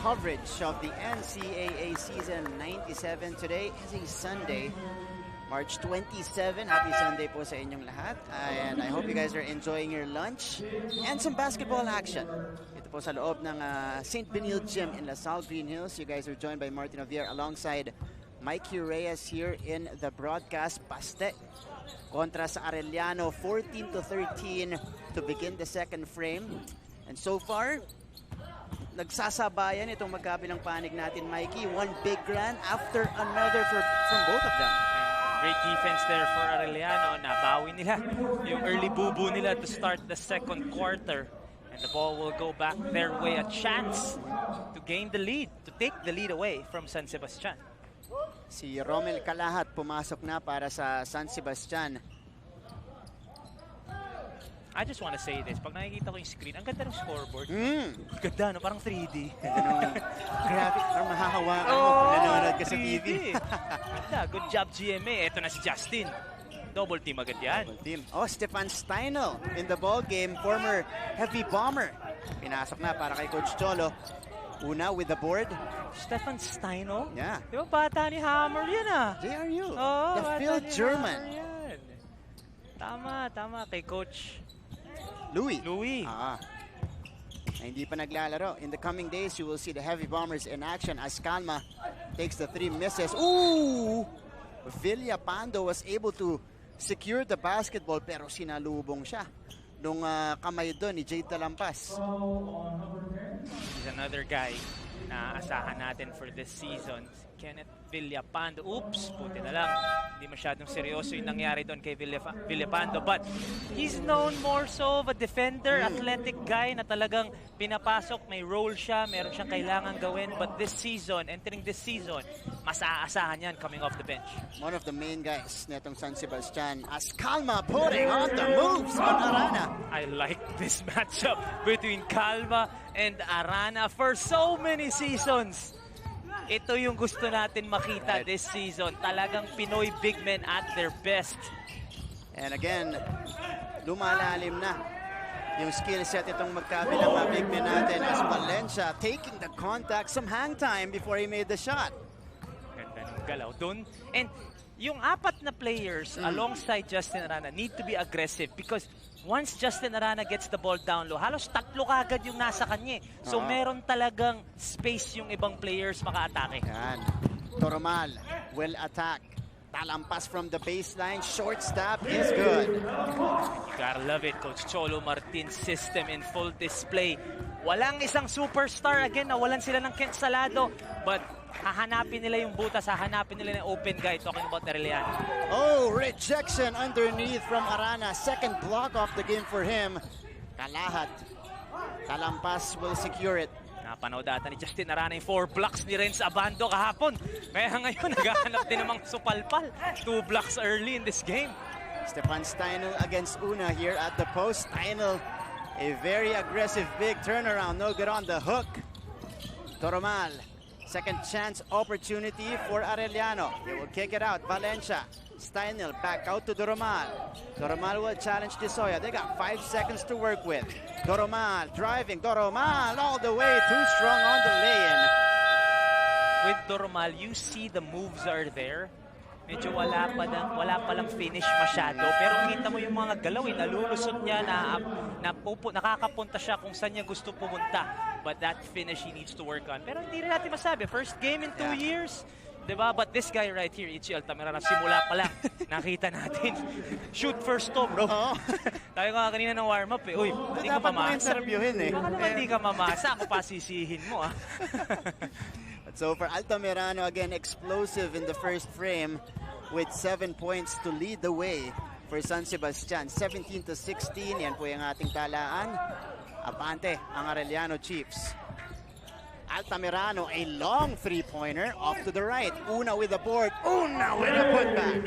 coverage of the NCAA season 97. Today is a Sunday, March 27. Happy Sunday po sa inyong lahat. And I hope you guys are enjoying your lunch and some basketball action. Ito po sa loob ng St. Benil Gym in La Salle, Green Hills. You guys are joined by Martin Javier alongside Mikey Reyes here in the broadcast. Paste kontra sa Arellano, 14-13 to begin the second frame. And so far, nagsasabayan itong magkabilang panig natin, Mikey. One big run after another from both of them. Great defense there for Arellano. Nabawi nila yung early bubu nila to start the second quarter. And the ball will go back their way. A chance to gain the lead, to take the lead away from San Sebastian. Si Romel Calahat pumasok na para sa San Sebastian. I just want to say this. Pag nakikita ko yung screen, ang ganda ng scoreboard. Ganda, no? Parang 3D. Graphic, parang mahahawakan mo kung nanonood ka sa TV. Ganda. Good job, GMA. Ito na si Justin. Double team agad yan. Double team. Oh, Stefan Steinel in the ball game. Former heavy bomber. Pinasok na para kay Coach Cholo. Una with the board. Stefan Steinel? Yeah. Di ba bata ni Hammer yan ah? JRU. Oh, the Phil German. Tama. Kay Coach Louis. Na hindi pa naglalaro. In the coming days, you will see the Heavy Bombers in action as Calma takes the 3 misses. Ooh! Villapando was able to secure the basketball pero sinalubong siya nung kamay doon ni Jade Talampas. He's another guy na asahan natin for this season. Kenneth Villapando. Oops, puti na lang. Hindi masyadong seryoso yung nangyari doon kay Villapando. But he's known more so of a defender, athletic guy na talagang pinapasok. May role siya, meron siyang kailangan gawin. But this season, entering this season, mas aasahan yan coming off the bench. One of the main guys netong San Sebastian as Calma putting on the moves on Arana. I like this matchup between Calma and Arana for so many seasons. Ito yung gusto natin makita this season. Talagang Pinoy big men at their best. And again, lumalalim na yung skill set itong magkabilang mga big men natin as Valencia taking the contact, some hang time before he made the shot. Ganda ng galaw dun. And yung apat na players alongside Justin Arana need to be aggressive because once Justin Arana gets the ball down low, halos tatlo kagad yung nasa kanya. So meron talagang space yung ibang players maka-atake. Yan. Toromal will attack. Talampas from the baseline. Short stab is good. You gotta love it. Coach Cholo Martin's system in full display. Walang isang superstar again. Nawalan sila ng Kent Salado. But hahanapin nila yung butas, hahanapin nila yung open guy, talking about Arellano. Oh, rejection underneath from Arana. Second block off the game for him. Calahat. Talampas will secure it. Napanood ata ni Justin Arana yung 4 blocks ni Renz Abando kahapon. Kaya ngayon, naghahanap din namang supalpal. 2 blocks early in this game. Stefan Steinel against Una here at the post. Steinel, a very aggressive big turnaround. No good on the hook. Toromal. Second chance opportunity for Arellano. They will kick it out. Valencia. Steinel back out to Doromal. Doromal will challenge Tisoya. They got 5 seconds to work with. Doromal driving. Doromal all the way. Too strong on the lay-in. With Doromal, you see the moves are there. Medyo wala pa lang finish masyado. Pero kita mo yung mga galaw, nalulusot niya, nakakapunta siya kung saan niya gusto pumunta. But that finish he needs to work on. Pero hindi rin natin masabi. First game in 2 years. Diba? But this guy right here, Ichi Altamirano, simula pa lang, nakita natin. Shoot first to, bro. Tayo nga kanina ng warm-up eh. Uy, hindi ka mamasa. Baka naman hindi ka mamasa. Ako pa sisihin mo ah. So for Altamirano, again, explosive in the first frame with 7 points to lead the way for San Sebastian. 17-16, yan po yung ating talaan. Abante ang Arellano Chiefs. Altamirano, a long 3-pointer off to the right. Una with the board. Una with a putback.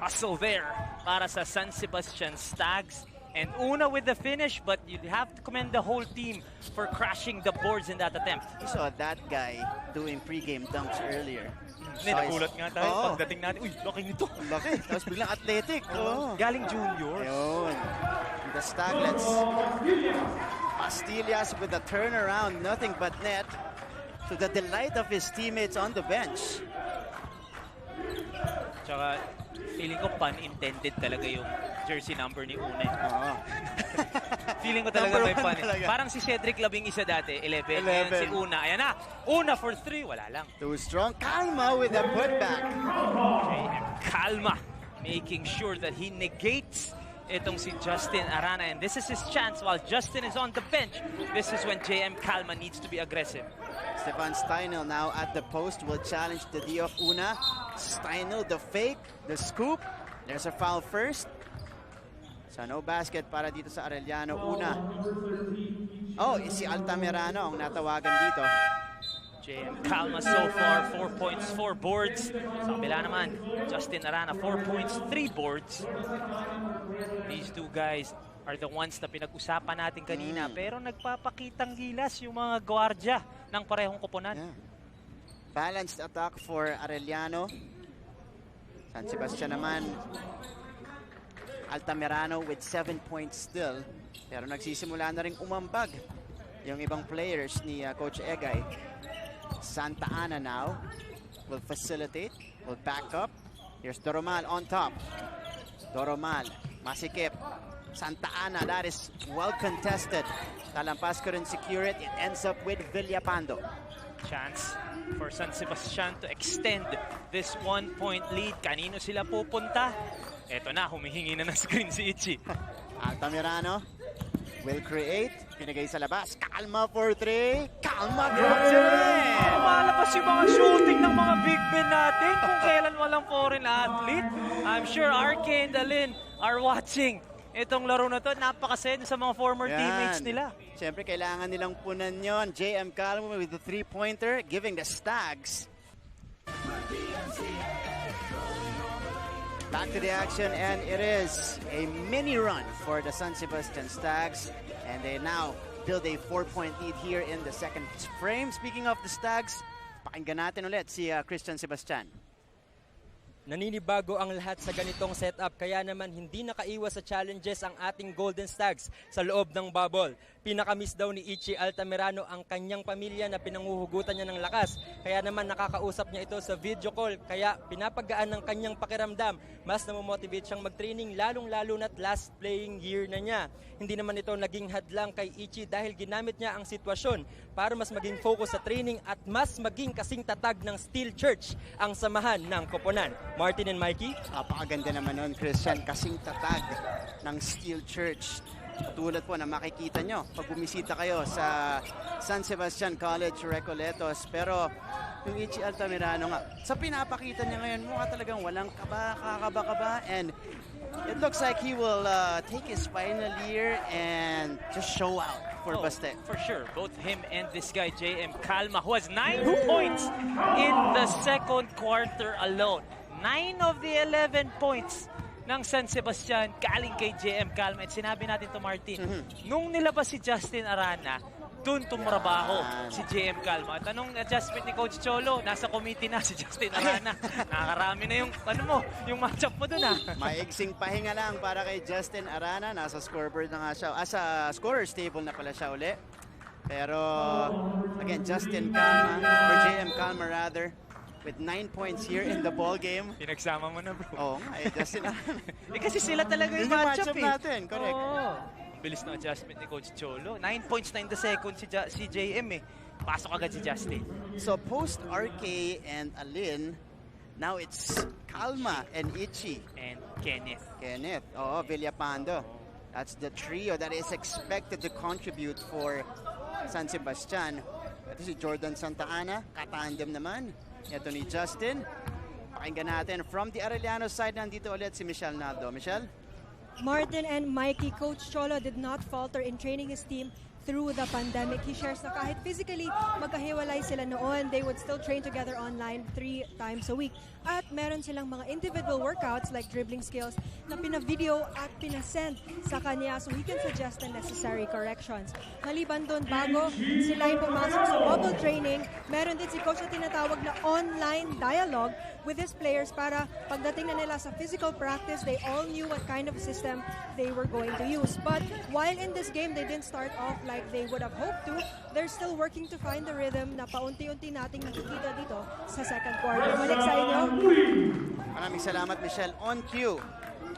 Hustle there para sa San Sebastian Stags. And Una with the finish, but you have to commend the whole team for crashing the boards in that attempt. You saw that guy doing pre-game dunks earlier. Nagulat nga tayo pagdating natin. Uy, laki nito. Laki. Tapos biglang athletic. Galing juniors. Ayun. The Staglets. Pastillas with a turnaround, nothing but net, to the delight of his teammates on the bench. Tsaka, feeling ko pun-intended talaga yung jersey number ni Una. Oo. Feeling ko talaga may pun. Talaga. Parang si Cedric Labing isa dati, 11. Ayan si Una. Ayan na, Una for 3. Wala lang. Too strong. Calma with a putback. JM Calma, making sure that he negates itong si Justin Arana. And this is his chance while Justin is on the bench. This is when JM Calma needs to be aggressive. Stefan Steinel now at the post will challenge the D of Una. Steinel, the fake, the scoop. There's a foul first. So no basket para dito sa Arellano. Una. Oh, si Altamirano ang natawagan dito. JM Calma so far, 4 points, 4 boards. Sa kabila naman, Justin Arana, 4 points, 3 boards. These two guys are the ones na pinag-usapan natin kanina. Pero nagpapakitang gilas yung mga gwardya ng parehong koponan. Yeah. Balanced attack for Arellano. San Sebastian naman. Altamirano with 7 points still. Pero nagsisimula na rin umambag yung ibang players ni Coach Egay. Santa Ana now will facilitate, will back up. Here's Doromal on top. Doromal, masikip. Santa Ana, that is well contested. Talampas couldn't secure it. It ends up with Villapando. Chance for San Sebastian to extend this 1-point lead. Kanino sila pupunta? Eto na, humihingi na ng screen si Ichi. Altamirano will create. Pinagay sa labas. Calma for 3. Calma drops it in. Lumalabas yung mga shooting ng mga big men natin kung kailan walang foreign athlete. I'm sure RK and Alin are watching itong laro na to. Napakasaya sa mga former teammates nila. Siyempre, kailangan nilang punan yon. JM Calma with the 3-pointer, giving the Stags. Back to the action, and it is a mini run for the San Sebastian Stags. And they now build a 4-point lead here in the second frame. Speaking of the Stags, pakinggan natin ulit si Christian Sebastian. Naninibago ang lahat sa ganitong setup, kaya naman hindi nakaiwas sa challenges ang ating Golden Stags sa loob ng bubble. Pinakamiss daw ni Ichi Altamirano ang kanyang pamilya na pinanguhugutan niya ng lakas. Kaya naman nakakausap niya ito sa video call, kaya pinapagaan ng kanyang pakiramdam. Mas namomotivate siyang mag-training, lalong-lalo na't last playing year na niya. Hindi naman ito naging hadlang kay Ichi dahil ginamit niya ang sitwasyon para mas maging focus sa training at mas maging kasing tatag ng Steel Church ang samahan ng koponan. Martin and Mikey? Napakaganda naman nun, Christian. Kasing tatag ng Steel Church. Tulad po na makikita nyo pag bumisita kayo sa San Sebastian College-Recoletos. Pero yung Ichi Altamirano nga, sa pinapakita niya ngayon, mukha talagang walang kakaba-kaba. And it looks like he will take his final year and just show out for Baste. For sure. Both him and this guy, JM Calma, who has 9 points in the second quarter alone. 9 of the 11 points ng San Sebastian galing kay JM Calma. At sinabi natin to Martin, nung nilabas si Justin Arana, dun tumrabaho si JM Calma. At anong adjustment ni Coach Cholo? Nasa committee na si Justin Arana. Nakakarami na yung, yung matchup mo dun Maiksing pahinga lang para kay Justin Arana. Nasa scoreboard na nga siya. Sa scorer's table na pala siya uli. Pero, again, Justin Calma, or JM Calma rather, with 9 points here in the ball game. Pinagsama mo na, bro. Oo nga, Justin Arana. Kasi sila talaga yung matchup natin, correct. Bilis na adjustment ni Coach Cholo. 9 points na in the second si JM Pasok agad si Justin. So post RK and Alin, now it's Calma and Ichi. And Kenneth. Oo, Villapando. That's the trio that is expected to contribute for San Sebastian. Ito si Jordan Santa Ana, katandem naman. Ito ni Justin. Pakinggan natin from the Arellano side. Nandito ulit si Michelle Naldo. Michelle? Martin and Mikey, Coach Cholo did not falter in training his team through the pandemic. He shares na kahit physically magkahiwalay sila noon, they would still train together online 3 times a week. At meron silang mga individual workouts like dribbling skills na pina-video at pina-send sa kanya so he can suggest the necessary corrections. Maliban doon, bago sila yung pumasok sa bubble training, meron din si Coach na tinatawag na online dialogue with his players para pagdating na nila sa physical practice, they all knew what kind of system they were going to use. But while in this game, they didn't start off like like they would have hoped to. They're still working to find the rhythm na paunti-unti nating nakikita dito sa second quarter. Balik sa inyo. Maraming salamat, Michelle. On cue,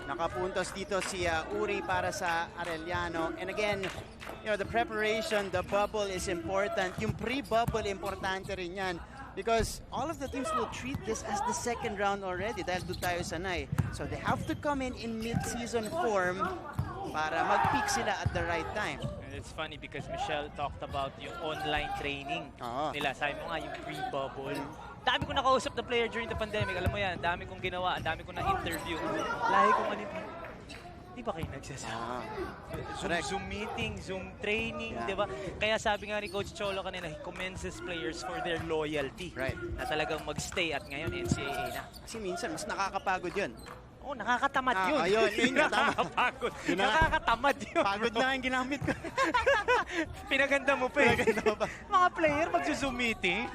nakapuntos dito si Uri para sa Arellano. And again, the preparation, the bubble is important. Yung pre-bubble, importante rin yan. Because all of the teams will treat this as the second round already dahil doon tayo sanay. So they have to come in mid-season form para mag-peak sila at the right time. And it's funny because Michelle talked about yung online training nila. Sabi mo nga yung pre-bubble. Dami ko nakausap na player during the pandemic. Alam mo yan, dami kong ginawa, dami kong na-interview. Lahi kong di ba kayo nagsasama? Zoom meeting, Zoom training, di ba? Kaya sabi nga ni Coach Cholo kanina, he commends his players for their loyalty. Right. Na talagang magstay at ngayon NCAA na. Kasi minsan, mas nakakapagod yun. Oh, nakakatamad yun. Ayun, nakakapagod. Nakakatamad yun. Pagod na ang ginamit ko. Pinaganda mo pa eh. Mga player magzo-Zoom meeting.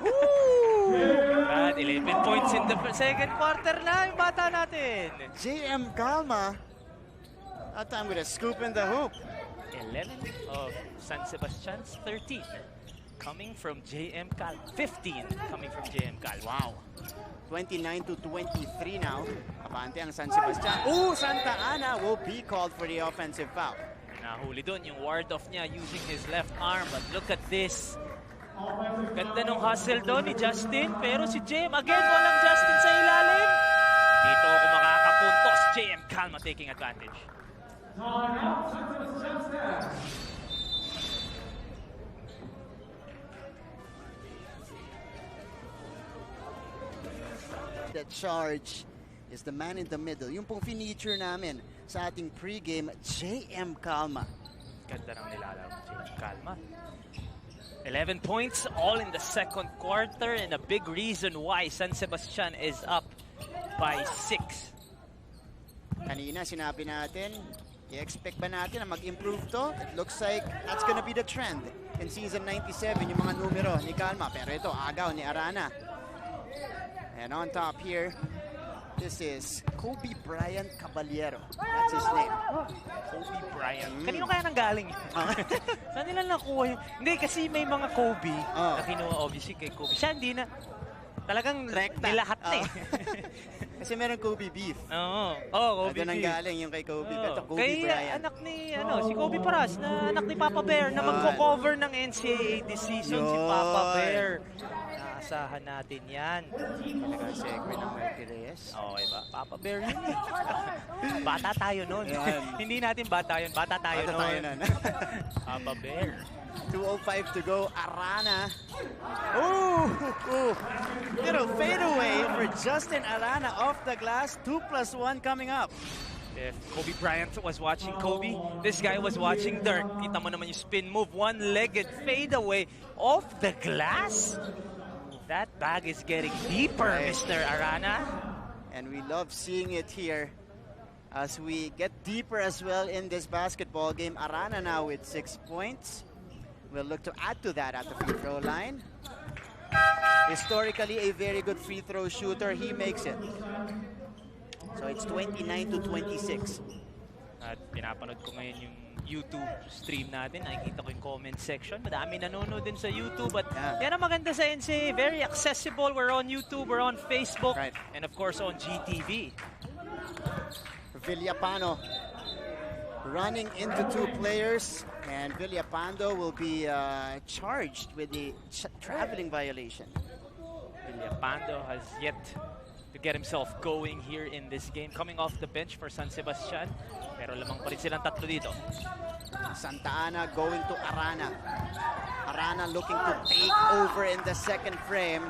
11 points in the second quarter na yung bata natin. JM Calma. That time with a scoop in the hoop. 11 of San Sebastian's 13 coming from JM Cal. 15 coming from JM Cal. Wow. 29-23 now. Abante ang San Sebastian. Santa Ana will be called for the offensive foul. Nahuli doon yung ward-off niya using his left arm. But look at this. Ganda ng hustle doon ni Justin. Pero si JM, again, walang Justin sa ilalim. Dito ako makakapuntos. JM Calma taking advantage. The charge is the man in the middle. Yung pong feature namin sa ating pregame, JM Calma. Ganda ng nilalaro ni JM Calma. 11 points all in the second quarter and a big reason why San Sebastian is up by 6. Kanina sinabi natin, i-expect ba natin na mag-improve to? It looks like that's gonna be the trend in season 97, yung mga numero ni Calma. Pero ito, agaw ni Arana. And on top here, this is Kobe Bryant Caballero. That's his name. Kobe Bryant. Kanino kaya nanggaling yun? Saan nila nakuha yun? Hindi, kasi may mga Kobe na kinuha obviously kay Kobe. Siya hindi na. Talagang nilahat na eh. Kasi meron Kobe beef. Kobe beef. Nang galing yung kay Kobe. Ito, Kobe kay Bryant. anak ni, si Kobe Paras, na anak ni Papa Bear, na magko-cover ng NCAA this season, si Papa Bear. Naasahan natin yan. Nag-segue ng Marky Reyes. Okay ba? Papa Bear yun eh. Bata tayo nun. Hindi natin bata yun. Bata tayo nun. Papa Bear. 2:05 to go. Arana. Little fadeaway for Justin Arana off the glass. 2+1 coming up. If Kobe Bryant was watching Kobe, this guy was watching Dirk. Kita mo naman yung spin move. One-legged fadeaway off the glass. That bag is getting deeper, Mr. Arana. And we love seeing it here as we get deeper as well in this basketball game. Arana now with 6 points. We'll look to add to that at the free throw line. Historically, a very good free throw shooter. He makes it. So it's 29-26. At pinapanood ko ngayon yung YouTube stream natin. Nakikita ko yung comment section. Madami nanonood din sa YouTube. At yan ang maganda sa NCAA. Very accessible. We're on YouTube. We're on Facebook. Right. And of course on GTV. Villapano running into two players. And Villapando will be charged with the traveling violation. Villapando has yet to get himself going here in this game. Coming off the bench for San Sebastian. Pero lamang pa rin silang tatlo dito. Santa Ana going to Arana. Arana looking to take over in the second frame.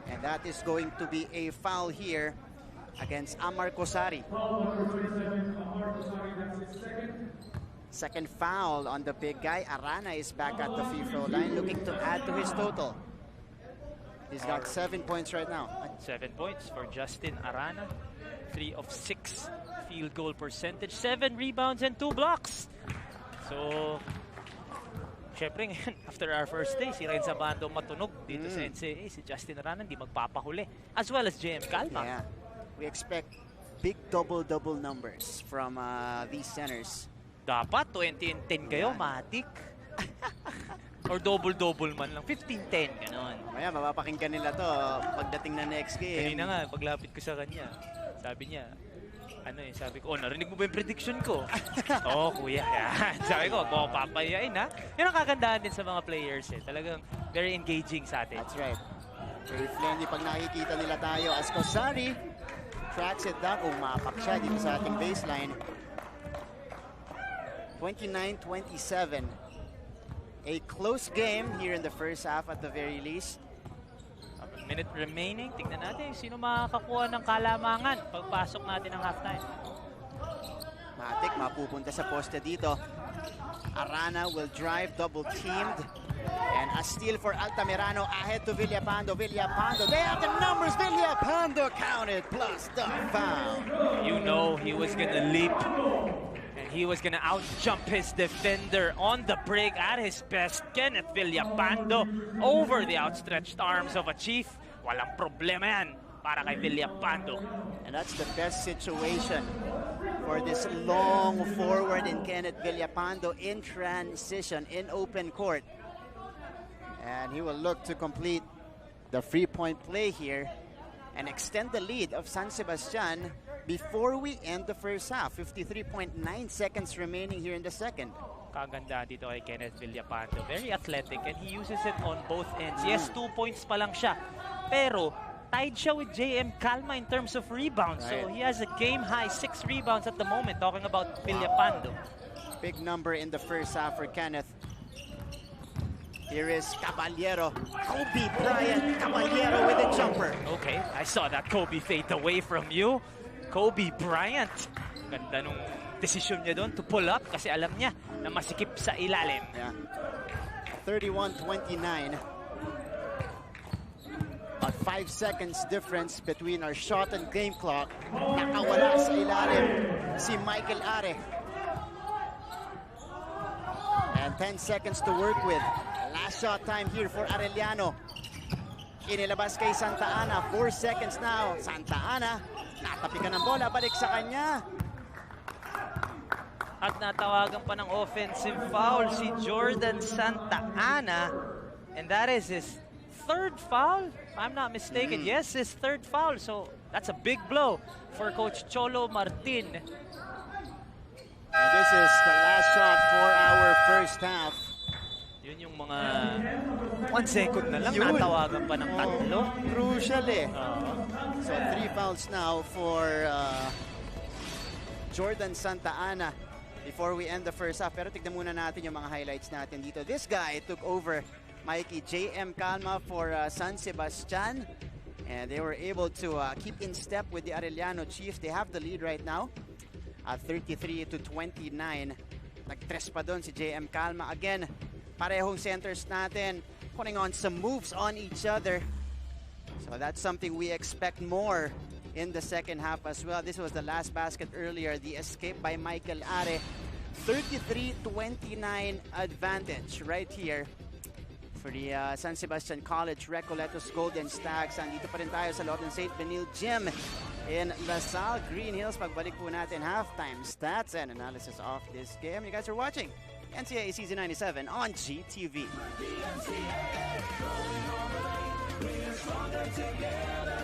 And that is going to be a foul here against Amar Kosari. Second foul on the big guy. Arana is back at the free throw line looking to add to his total. He's got 7 points right now. 7 points for Justin Arana. 3 of 6 field goal percentage. 7 rebounds and 2 blocks. So, syempre ngayon, after our first day, si Renza Bando matunog dito sa NCAA. Si Justin Arana hindi magpapahuli. As well as JM Calma. Yeah. We expect big double-double numbers from these centers Dapat 20 and 10 kayo, matik. Or double-double man lang. 15-10, gano'n. Maya, mapapakinggan nila to pagdating na next game. Kanina nga, paglapit ko sa kanya, sabi niya, sabi ko, narinig mo ba yung prediction ko? Oo, kuya, yan. Sabi ko, huwag mo papayain, ha? Yun ang kagandahan din sa mga players, eh. Talagang very engaging sa atin. That's right. Very friendly pag nakikita nila tayo. As Kosari tracks it down. Umapak siya dito sa ating baseline. 29-27. A close game here in the first half at the very least. A minute remaining. Tingnan natin sino makakakuha ng kalamangan pagpasok natin ng halftime. Matik, mapupunta sa poste dito. Arana will drive, double-teamed. And a steal for Altamirano ahead to Villapando. Villapando, they have the numbers. Villapando counted plus the foul. You know he was gonna leap. And he was gonna out-jump his defender on the break at his best. Kenneth Villapando over the outstretched arms of a Chief. Walang problema yan para kay Villapando. And that's the best situation for this long forward in Kenneth Villapando in transition, in open court. And he will look to complete the free-point play here and extend the lead of San Sebastian before we end the first half. 53.9 seconds remaining here in the second. Kaganda dito kay Kenneth Villapando. Very athletic and he uses it on both ends. Yes, 2 points pa lang siya. Pero tied siya with JM Calma in terms of rebounds. Right. So he has a game-high 6 rebounds at the moment, talking about Villapando. Big number in the first half for Kenneth. Here is Caballero. Kobe Bryant. Caballero with a jumper. Okay, I saw that Kobe fade away from you. Kobe Bryant. Ganda nung desisyon niya doon to pull up kasi alam niya na masikip sa ilalim. Yeah. 31-29. About 5 seconds difference between our shot and game clock. Nakawala sa ilalim si Michael Are. And 10 seconds to work with. Last shot time here for Arellano. Inilabas kay Santa Ana. 4 seconds now. Santa Ana, natapikan ng bola. Balik sa kanya. At natawagan pa ng offensive foul si Jordan Santa Ana. And that is his third foul, if I'm not mistaken. Yes, his third foul. So that's a big blow for Coach Cholo Martin. And this is the last shot for our first half. Yun yung mga 1 second na lang, Yun. natawagan pa ng tatlo. Crucial eh. So 3 fouls now for Jordan Santa Ana before we end the first half. Pero tignan muna natin yung mga highlights natin dito. This guy took over Mikey JM Calma for San Sebastian. And they were able to keep in step with the Arellano Chiefs. They have the lead right now at 33-29. Nag-tres pa doon si JM Calma. Again, parehong centers natin putting on some moves on each other. So that's something we expect more in the second half as well. This was the last basket earlier. The escape by Michael Are. 33-29 advantage right here for the San Sebastian College-Recoletos Golden Stags. Andito pa rin tayo sa loob ng St. Benil Gym in LaSalle, Green Hills. Pagbalik po natin halftime stats and analysis of this game. You guys are watching NCAA Season 97 on GTV. We're stronger together.